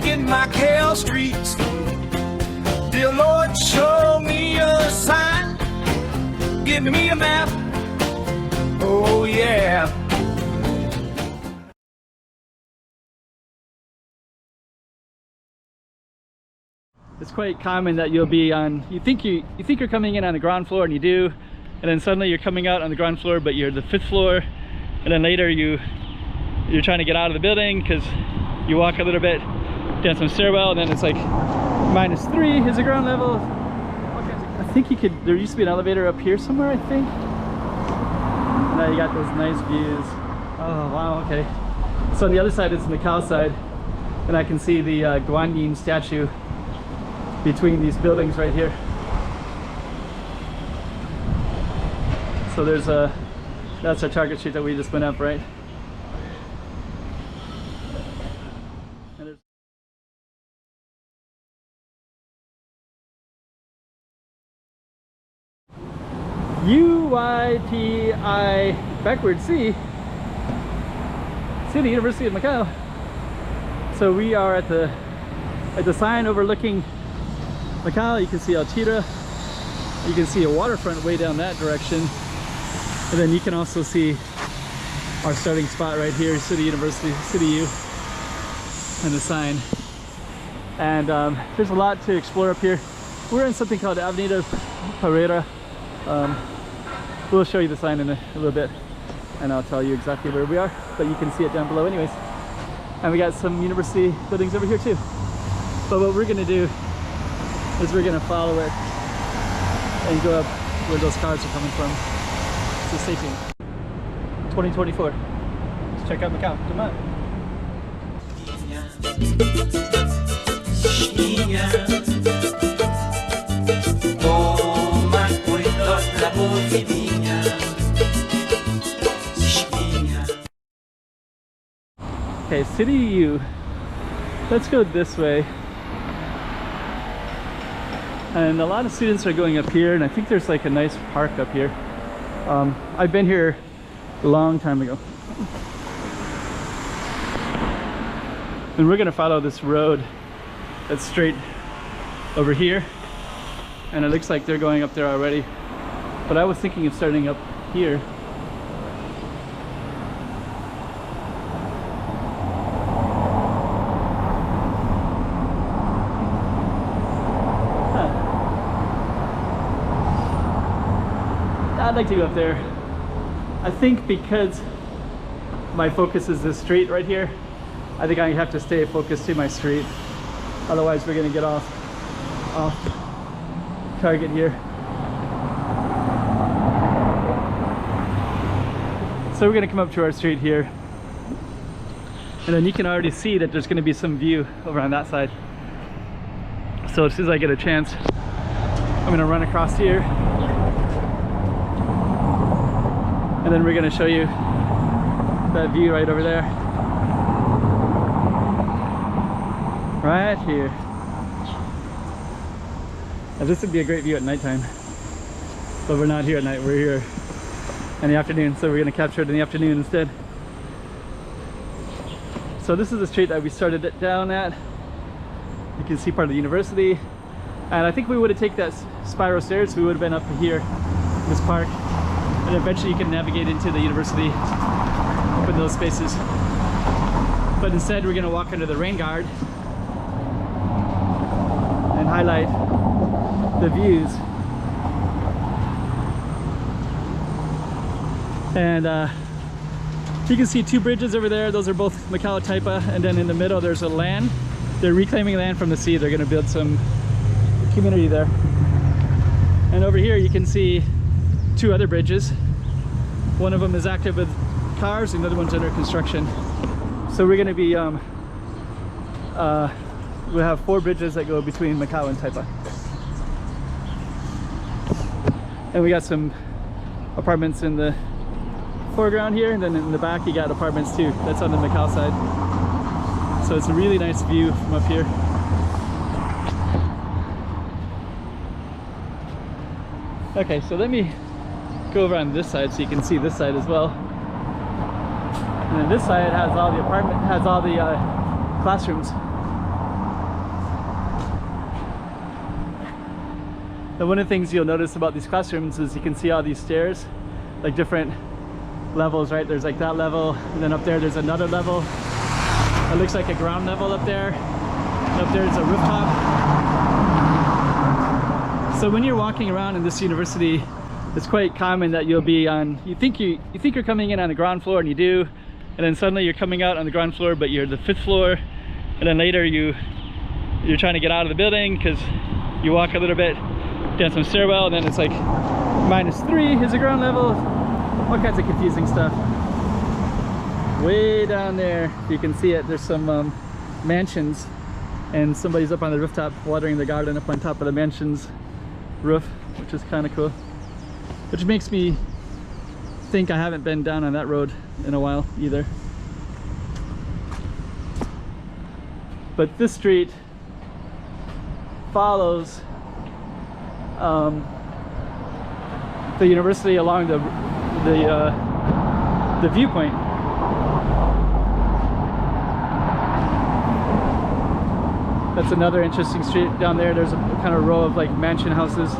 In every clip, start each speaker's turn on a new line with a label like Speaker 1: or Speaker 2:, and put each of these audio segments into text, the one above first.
Speaker 1: Walking Macau Streets. Dear Lord, show me a sign. Give me a map. Oh yeah.
Speaker 2: It's quite common that you'll be on, you think you're coming in on the ground floor, and you do, and then suddenly you're coming out on the ground floor, but you're the 5th floor, and then later you're trying to get out of the building because you walk a little bit down some stairwell, and then it's like -3 is the ground level. I think there used to be an elevator up here somewhere, I think. Now you got those nice views. Oh wow, okay. So on the other side is the Macau side, and I can see the Guanyin statue between these buildings right here. So there's that's our target street that we just went up, right? And there's UYTI backwards C, City University of Macau. So we are at the sign overlooking Macau. You can see Altira, you can see a waterfront way down that direction, and then you can also see our starting spot right here, City University, City U, and the sign. And there's a lot to explore up here. We're in something called Avenida Pereira. We'll show you the sign in a little bit, and I'll tell you exactly where we are, but you can see it down below anyways. And we got some university buildings over here too. But what we're gonna do is we're gonna follow it and go up where those cars are coming from. So stay tuned. 2024. Let's check out Macau. Come on. Okay, City U. Let's go this way. And a lot of students are going up here, and I think there's like a nice park up here. I've been here a long time ago. And we're gonna follow this road that's straight over here. And it looks like they're going up there already. But I was thinking of starting up here. I'd like to go up there. I think because my focus is this street right here, I think I have to stay focused to my street. Otherwise we're gonna get off target here. So we're gonna come up to our street here, and then you can already see that there's gonna be some view over on that side. So as soon as I get a chance, I'm gonna run across here, and then we're gonna show you that view right over there. Right here. Now this would be a great view at nighttime, but we're not here at night, we're here in the afternoon, so we're gonna capture it in the afternoon instead. So this is the street that we started it down at. You can see part of the university, and I think we would have taken that spiral stairs, we would have been up here in this park, and eventually you can navigate into the university up in those spaces. But instead we're gonna walk under the rain guard and highlight the views. And you can see two bridges over there. Those are both Macau Taipa, and then in the middle there's a land. They're reclaiming land from the sea. They're gonna build some community there. And over here you can see two other bridges. One of them is active with cars, and the other one's under construction. So we're gonna be we'll have 4 bridges that go between Macau and Taipa. And we got some apartments in the foreground here, and then in the back you got apartments too. That's on the Macau side. So it's a really nice view from up here. Okay, so let me go over on this side so you can see this side as well. And then this side has all the classrooms. And one of the things you'll notice about these classrooms is you can see all these stairs, like different levels, right? There's like that level, and then up there there's another level. It looks like a ground level up there. Up there's a rooftop. So when you're walking around in this university, it's quite common that you'll be on, you think you're coming in on the ground floor, and you do, and then suddenly you're coming out on the ground floor, but you're the 5th floor, and then later you're trying to get out of the building because you walk a little bit down some stairwell, and then it's like -3 is the ground level. All kinds of confusing stuff. Way down there, you can see it, there's some mansions, and somebody's up on the rooftop watering the garden up on top of the mansion's roof, which is kind of cool. Which makes me think I haven't been down on that road in a while either. But this street follows the university along the viewpoint. That's another interesting street down there. There's a kind of row of like mansion houses.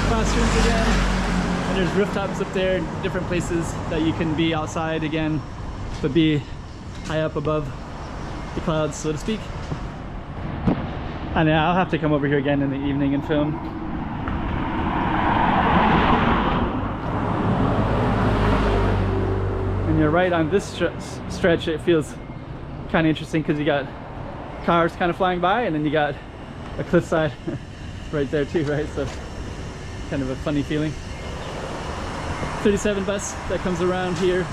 Speaker 2: Classrooms again, and there's rooftops up there, different places that you can be outside again, but be high up above the clouds, so to speak. And I'll have to come over here again in the evening and film. And you're right, on this stretch it feels kind of interesting because you got cars kind of flying by, and then you got a cliffside right there too, right? So kind of a funny feeling. 37 bus that comes around here,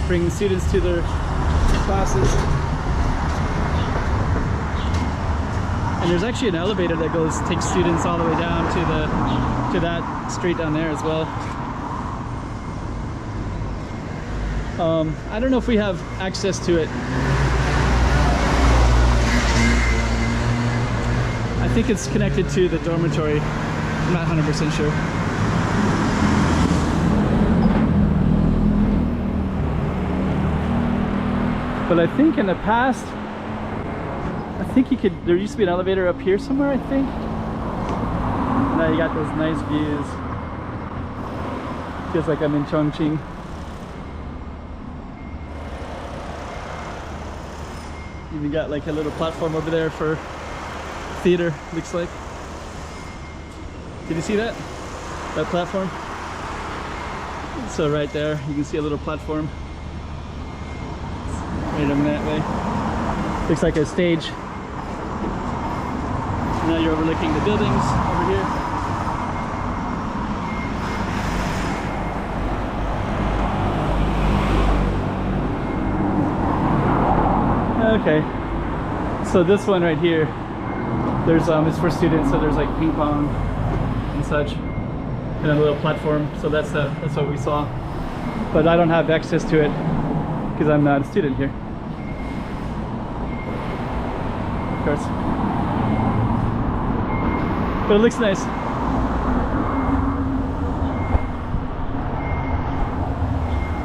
Speaker 2: bringing students to their classes. And there's actually an elevator that takes students all the way down to that street down there as well. I don't know if we have access to it. I think it's connected to the dormitory. I'm not 100% sure. But I think in the past, there used to be an elevator up here somewhere, I think. Now you got those nice views. Feels like I'm in Chongqing. Even got like a little platform over there for theater, looks like. Did you see that? That platform? So right there, you can see a little platform. Right on that way. Looks like a stage. Now you're overlooking the buildings over here. Okay. So this one right here, there's it's for students, so there's like ping pong and such, and a little platform. So that's what we saw. But I don't have access to it because I'm not a student here. Of course. But it looks nice.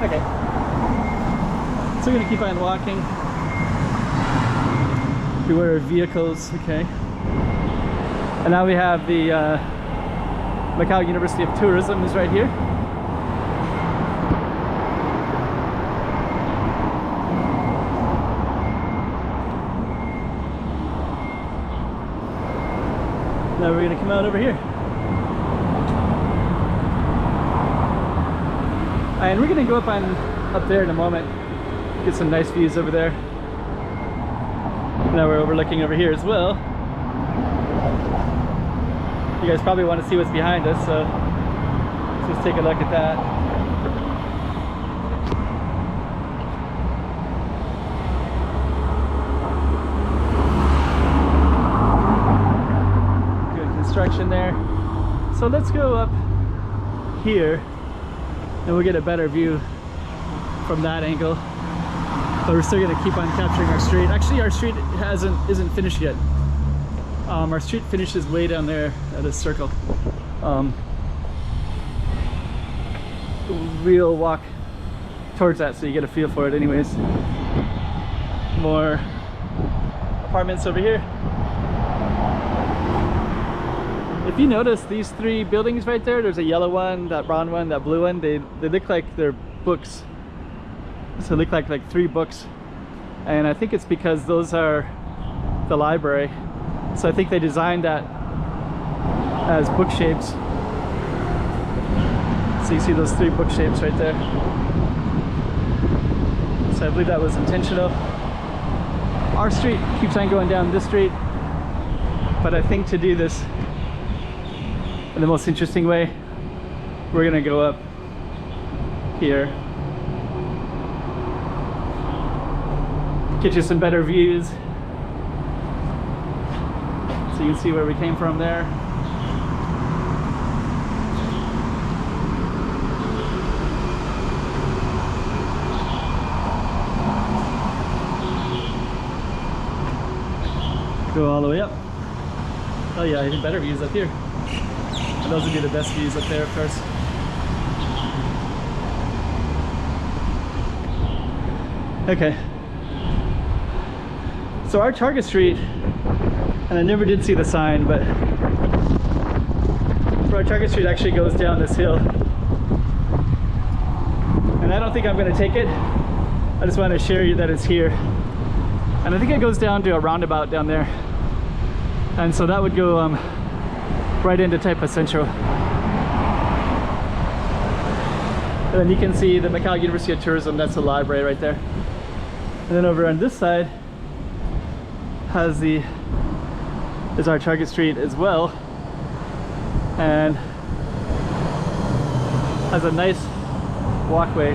Speaker 2: Okay. So we're gonna keep on walking. Beware of vehicles, okay. And now we have the Macau University of Tourism is right here. Now we're going to come out over here. And we're going to go up there in a moment. Get some nice views over there. Now we're overlooking over here as well. You guys probably want to see what's behind us, so let's just take a look at that. Construction there. So let's go up here and we'll get a better view from that angle. But we're still going to keep on capturing our street. Actually, our street isn't finished yet. Our street finishes way down there at a circle. we'll walk towards that so you get a feel for it anyways. More apartments over here. If you notice these three buildings right there, there's a yellow one, that brown one, that blue one, they look like they're books. So they look like three books. And I think it's because those are the library. So I think they designed that as book shapes. So you see those three book shapes right there. So I believe that was intentional. Our street keeps on going down this street, but I think to do this in the most interesting way, we're gonna go up here. Get you some better views. So you can see where we came from there. Go all the way up. Oh yeah, even better views up here. And those would be the best views up there, of course. Okay. So our target street, and I never did see the sign, but our target street actually goes down this hill. And I don't think I'm going to take it. I just want to share you that it's here. And I think it goes down to a roundabout down there. And so that would go right into Taipa Central. And then you can see the Macau University of Tourism, that's the library right there. And then over on this side is our target street as well. And has a nice walkway.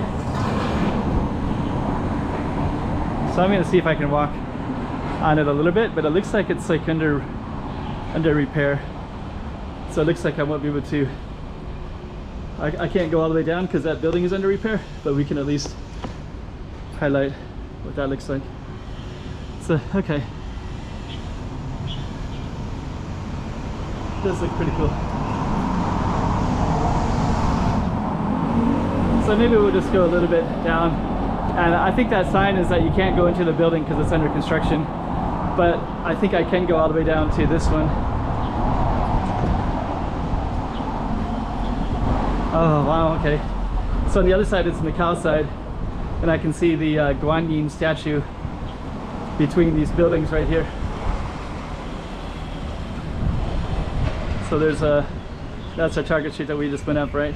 Speaker 2: So I'm going to see if I can walk on it a little bit, but it looks like it's like under repair. So it looks like I won't be able to, I can't go all the way down because that building is under repair, but we can at least highlight what that looks like. So, okay. It does look pretty cool. So maybe we'll just go a little bit down. And I think that sign is that you can't go into the building because it's under construction. But I think I can go all the way down to this one. Oh, wow, okay. So on the other side is the Macau side. And I can see the Guanyin statue between these buildings right here. So there's that's our target street that we just went up, right?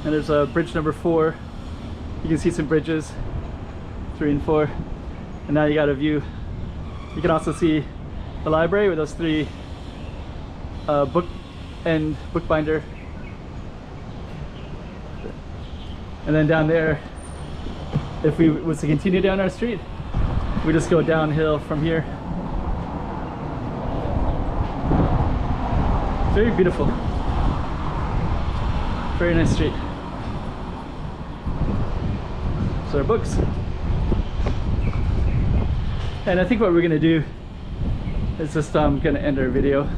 Speaker 2: And there's a bridge number 4. You can see some bridges, 3 and 4. And now you got a view. You can also see the library with those 3 book and bookbinder. And then down there, if we was to continue down our street, we just go downhill from here. Very beautiful. Very nice street. So our books. And I think what we're gonna do is just gonna end our video.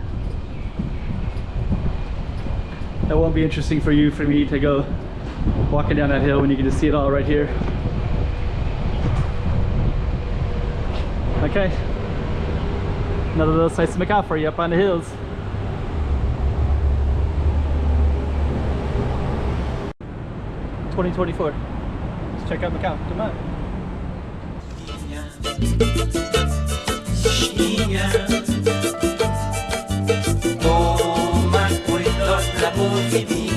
Speaker 2: That won't be interesting for you, for me to go walking down that hill when you can just see it all right here. Okay. Another little slice of Macau for you up on the hills. $2024. Let's check out Macau. Tomás.
Speaker 3: Toma cuidado la voz